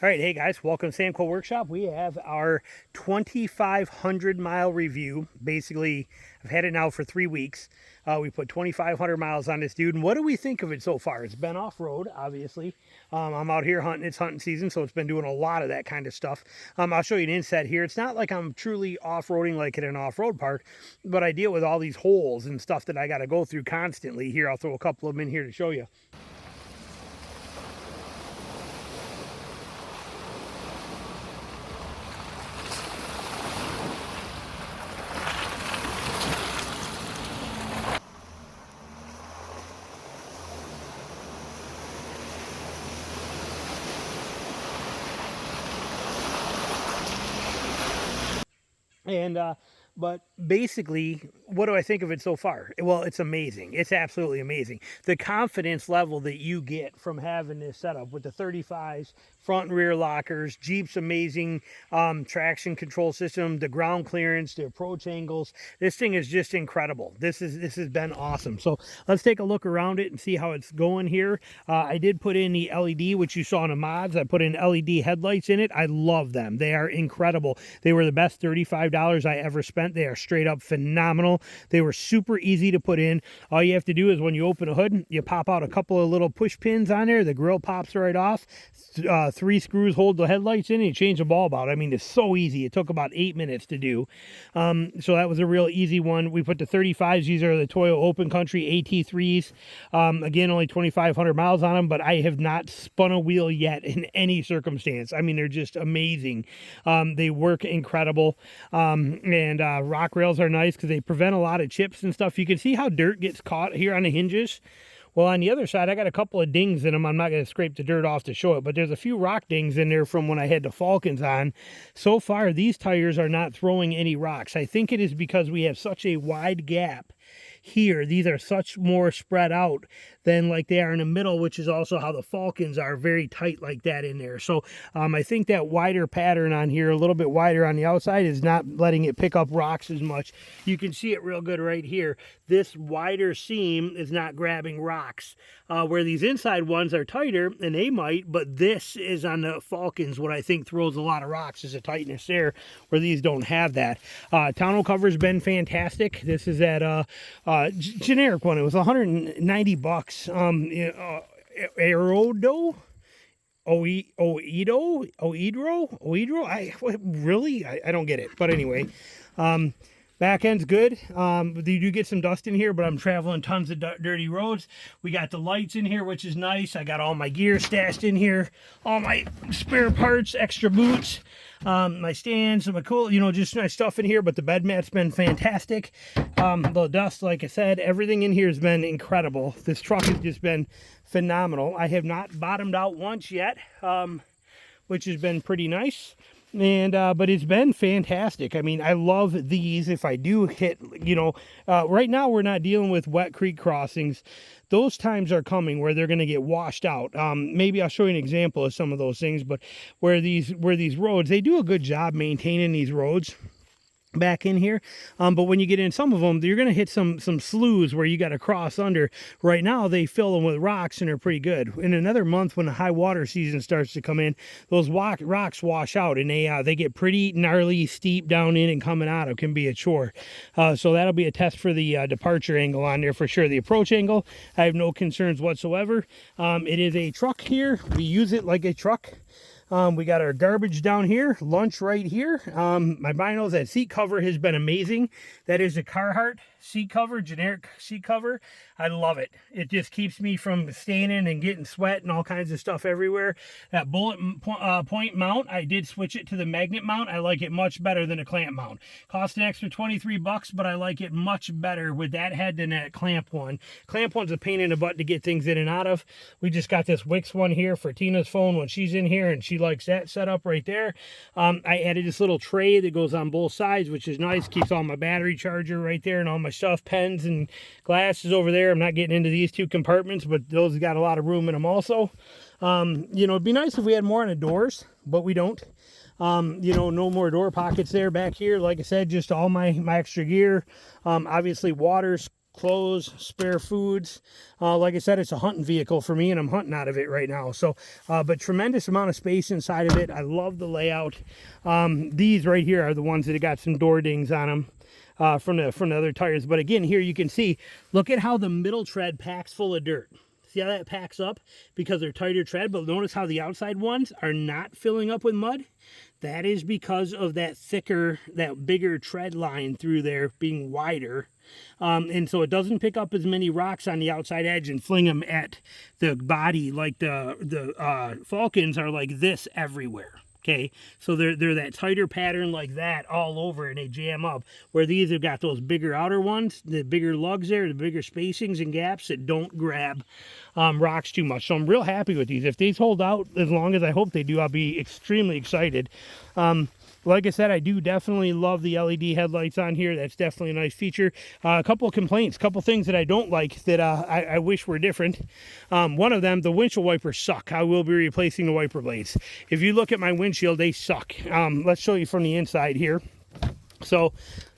All right, hey guys, welcome to Samco Workshop. We have our 2,500 mile review. Basically, I've had it now for 3 weeks. We put 2,500 miles on this dude, and what do we think of it so far? It's been off-road, obviously. I'm out here hunting. It's hunting season, so it's been doing a lot of that kind of stuff. I'll show you an inset here. It's not like I'm truly off-roading like at an off-road park, but I deal with all these holes and stuff that I got to go through constantly. Here, I'll throw a couple of them in here to show you. But basically, what do I think of it so far? Well, it's amazing. It's absolutely amazing. The confidence level that you get from having this setup with the 35s, front and rear lockers, Jeep's amazing traction control system, the ground clearance, the approach angles. This thing is just incredible. This has been awesome. So let's take a look around it and see how it's going here. I did put in the LED, which you saw in the mods. I put in LED headlights in it. I love them. They are incredible. They were the best $35 I ever spent. They are straight up phenomenal. They were super easy to put in. All you have to do is when you open a hood, you pop out a couple of little push pins on there. The grill pops right off. 3 screws hold the headlights in and you change the bulb out. I mean, it's so easy. It took about 8 minutes to do. So that was a real easy one. We put the 35s. These are the Toyo Open Country AT3s. Again, only 2,500 miles on them, but I have not spun a wheel yet in any circumstance. I mean, they're just amazing. They work incredible. And rock rails are nice because they prevent a lot of chips and stuff. You can see how dirt gets caught here on the hinges. Well, on the other side, I got a couple of dings in them. I'm not going to scrape the dirt off to show it, but there's a few rock dings in there from when I had the Falcons on. So far, these tires are not throwing any rocks. I think it is because we have such a wide gap here. These are such more spread out than like they are in the middle, which is also how the Falcons are, very tight like that in there. So I think that wider pattern on here, a little bit wider on the outside, is not letting it pick up rocks as much. You can see it real good right here. This wider seam is not grabbing rocks, where these inside ones are tighter, and they might, but this is on the Falcons what I think throws a lot of rocks, is a tightness there where these don't have that. Tonneau cover's been fantastic. This is that generic one. It was 190 bucks. Aerodo, Oedro. I don't get it. But anyway, back end's good. You do get some dust in here, but I'm traveling tons of dirty roads. We got the lights in here, which is nice. I got all my gear stashed in here, all my spare parts, extra boots, my stands, my cool, just nice stuff in here. But the bed mat's been fantastic. The dust, like I said, everything in here has been incredible. This truck has just been phenomenal. I have not bottomed out once yet, which has been pretty nice. And but it's been fantastic. I mean, I love these. If I do hit, right now we're not dealing with wet creek crossings. Those times are coming where they're going to get washed out. Maybe I'll show you an example of some of those things, but where these roads, they do a good job maintaining these roads back in here, but when you get in some of them, you're going to hit some sloughs where you got to cross under. Right now they fill them with rocks and they're pretty good. In another month, when the high water season starts to come in, those rocks wash out and they get pretty gnarly, steep down in and coming out. It can be a chore. So that'll be a test for the departure angle on there for sure. The approach angle, I have no concerns whatsoever. It is a truck here. We use it like a truck. We got our garbage down here, lunch right here. My binos, that seat cover has been amazing. That is a Carhartt seat cover, generic seat cover. I love it. It just keeps me from staining and getting sweat and all kinds of stuff everywhere. That bullet point mount, I did switch it to the magnet mount. I like it much better than a clamp mount. Cost an extra 23 bucks, but I like it much better with that head than that clamp one. Clamp one's a pain in the butt to get things in and out of. We just got this Wix one here for Tina's phone when she's in here, and she likes that setup right there. I added this little tray that goes on both sides, which is nice. Keeps all my battery charger right there and all my stuff, pens and glasses over there. I'm not getting into these two compartments, but those got a lot of room in them also. It'd be nice if we had more on the doors, but we don't. No more door pockets there back here. Like I said, just all my extra gear. Obviously water's clothes, spare foods. Like I said, it's a hunting vehicle for me, and I'm hunting out of it right now. So, but tremendous amount of space inside of it. I love the layout. These right here are the ones that have got some door dings on them from the other tires. But again, here you can see, look at how the middle tread packs full of dirt. See how that packs up because they're tighter tread, but notice how the outside ones are not filling up with mud. That is because of that thicker, that bigger tread line through there being wider. And so it doesn't pick up as many rocks on the outside edge and fling them at the body like the Falcons are like this everywhere. Okay, so they're that tighter pattern like that all over, and they jam up. Where these have got those bigger outer ones, the bigger lugs there, the bigger spacings and gaps that don't grab rocks too much. So I'm real happy with these. If these hold out as long as I hope they do, I'll be extremely excited. Like I said, I do definitely love the LED headlights on here. That's definitely a nice feature. A couple of complaints, a couple things that I don't like that I wish were different. One of them, the windshield wipers suck. I will be replacing the wiper blades. If you look at my windshield, they suck. Let's show you from the inside here. So,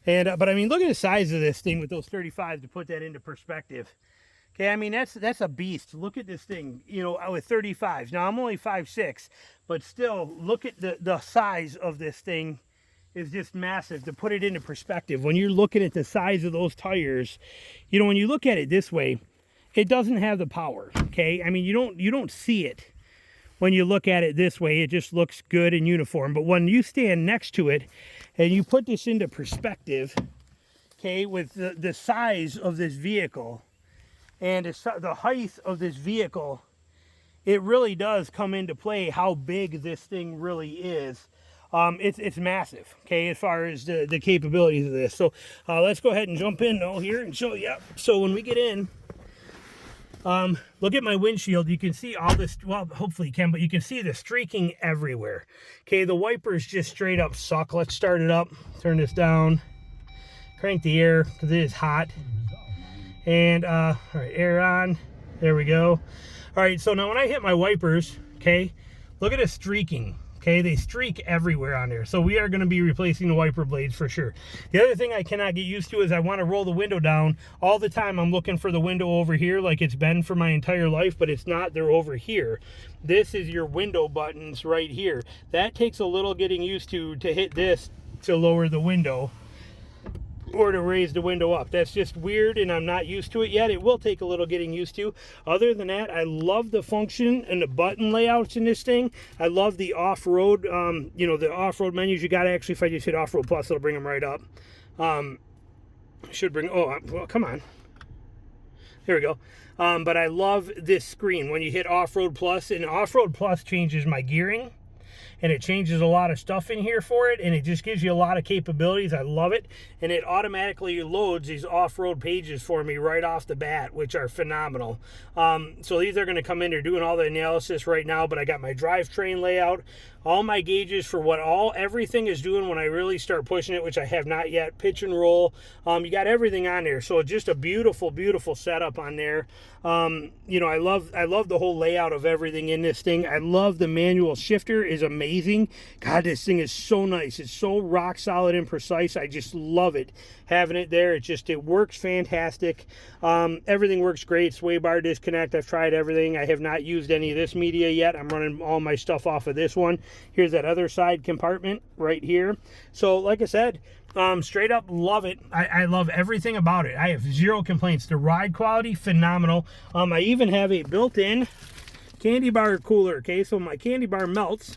but I mean, look at the size of this thing with those 35s to put that into perspective. Okay, I mean, that's a beast. Look at this thing, you know, with 35s. Now, I'm only 5'6", but still, look at the size of this thing is just massive. To put it into perspective, when you're looking at the size of those tires, you know, when you look at it this way, it doesn't have the power, okay? I mean, you don't see it when you look at it this way. It just looks good and uniform. But when you stand next to it and you put this into perspective, okay, with the size of this vehicle, and the height of this vehicle, it really does come into play how big this thing really is. It's massive, okay, as far as the capabilities of this. So let's go ahead and jump in though here and show you. So when we get in, look at my windshield. You can see all this, well, hopefully you can, but you can see the streaking everywhere. Okay, the wipers just straight up suck. Let's start it up, turn this down, crank the air because it is hot. And all right, air on, there we go. All right, so now when I hit my wipers, okay, look at the streaking. Okay, they streak everywhere on there. So we are going to be replacing the wiper blades for sure. The other thing I cannot get used to is I want to roll the window down all the time. I'm looking for the window over here like it's been for my entire life, but it's not. They're over here. This is your window buttons right here. That takes a little getting used to hit this to lower the window or to raise the window up. That's just weird, and I'm not used to it yet. It will take a little getting used to. Other than that, I love the function and the button layouts in this thing. I love the off-road, you know, the off-road menus you got. Actually, if I just hit off-road plus, it'll bring them right up. Should bring, oh, well, come on. There we go. But I love this screen when you hit off-road plus, and off-road plus changes my gearing. And it changes a lot of stuff in here for it, and it just gives you a lot of capabilities. I love it. And it automatically loads these off-road pages for me right off the bat, which are phenomenal. So these are going to come in. They're doing all the analysis right now, but I got my drivetrain layout, all my gauges for what everything is doing when I really start pushing it, which I have not yet. Pitch and roll. You got everything on there. So just a beautiful, beautiful setup on there. You know, I love the whole layout of everything in this thing. I love the manual shifter is amazing. God, this thing is so nice. It's so rock solid and precise. I just love it having it there. It works fantastic. Everything works great. Sway bar disconnect. I've tried everything. I have not used any of this media yet. I'm running all my stuff off of this one. Here's that other side compartment right here. So like I said, straight up love it. I love everything about it. I have zero complaints. The ride quality, phenomenal. I even have a built-in candy bar cooler. Okay, so my candy bar melts.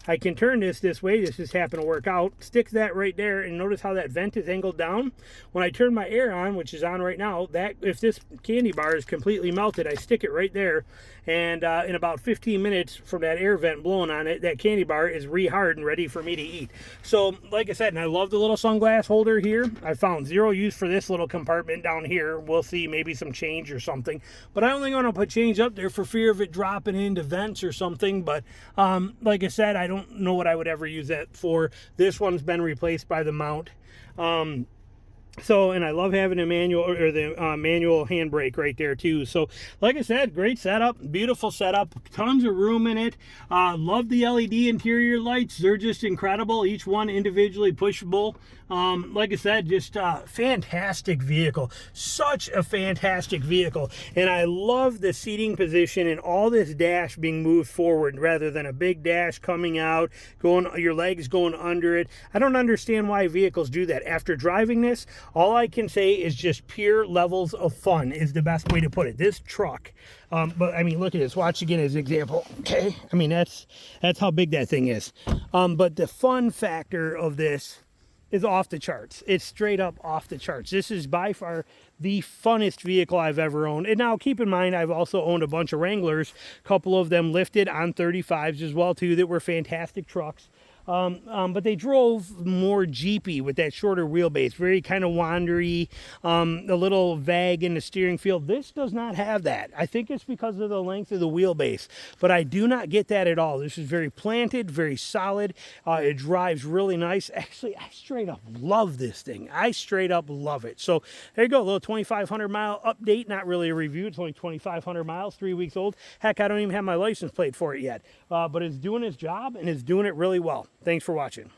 I can turn this way. This just happened to work out. Stick that right there, and notice how that vent is angled down. When I turn my air on, which is on right now, that if this candy bar is completely melted, I stick it right there, and in about 15 minutes from that air vent blowing on it, that candy bar is re-hard and ready for me to eat. So like I said, and I love the little sunglass holder here. I found zero use for this little compartment down here. We'll see, maybe some change or something, but I only want to put change up there for fear of it dropping into vents or something. But like I said, I don't know what I would ever use that for. This one's been replaced by the mount. So, and I love having a manual, or the manual handbrake right there too. So, like I said, great setup, beautiful setup, tons of room in it. Love the LED interior lights. They're just incredible. Each one individually pushable. Like I said, just fantastic vehicle. Such a fantastic vehicle. And I love the seating position and all this dash being moved forward rather than a big dash coming out, your legs going under it. I don't understand why vehicles do that. After driving this, all I can say is just pure levels of fun is the best way to put it. This truck, but I mean, look at this. Watch again as an example. Okay, I mean that's how big that thing is. But the fun factor of this is off the charts. It's straight up off the charts. This is by far the funnest vehicle I've ever owned. And now keep in mind, I've also owned a bunch of Wranglers, a couple of them lifted on 35s as well too, that were fantastic trucks. But they drove more Jeepy with that shorter wheelbase, very kind of wandery, a little vague in the steering feel. This does not have that. I think it's because of the length of the wheelbase, but I do not get that at all. This is very planted, very solid. It drives really nice. Actually, I straight up love this thing. I straight up love it. So there you go, a little 2,500 mile update. Not really a review. It's only 2,500 miles, 3 weeks old. Heck, I don't even have my license plate for it yet, but it's doing its job and it's doing it really well. Thanks for watching.